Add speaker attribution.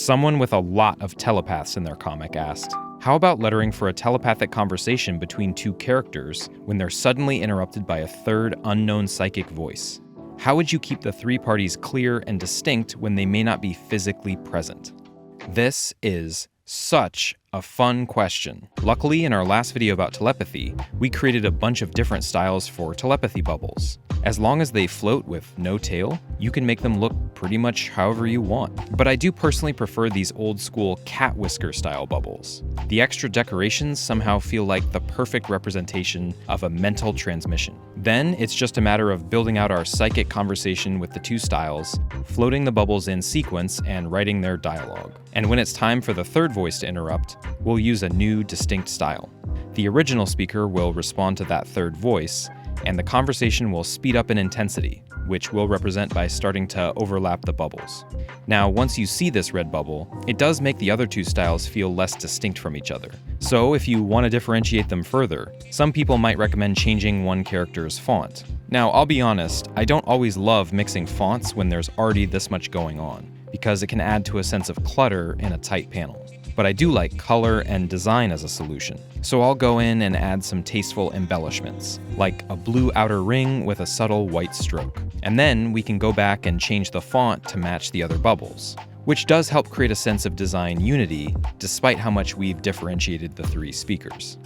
Speaker 1: Someone with a lot of telepaths in their comic asked, how about lettering for a telepathic conversation between two characters when they're suddenly interrupted by a third unknown psychic voice? How would you keep the three parties clear and distinct when they may not be physically present? This is such a fun question. Luckily, in our last video about telepathy, we created a bunch of different styles for telepathy bubbles. As long as they float with no tail, you can make them look pretty much however you want. But I do personally prefer these old school cat whisker style bubbles. The extra decorations somehow feel like the perfect representation of a mental transmission. Then it's just a matter of building out our psychic conversation with the two styles, floating the bubbles in sequence, and writing their dialogue. And when it's time for the third voice to interrupt, we'll use a new, distinct style. The original speaker will respond to that third voice, and the conversation will speed up in intensity, which we'll represent by starting to overlap the bubbles. Now, once you see this red bubble, it does make the other two styles feel less distinct from each other. So if you want to differentiate them further, some people might recommend changing one character's font. Now, I'll be honest, I don't always love mixing fonts when there's already this much going on, because it can add to a sense of clutter in a tight panel. But I do like color and design as a solution. So I'll go in and add some tasteful embellishments, like a blue outer ring with a subtle white stroke. And then we can go back and change the font to match the other bubbles, which does help create a sense of design unity, despite how much we've differentiated the three speakers.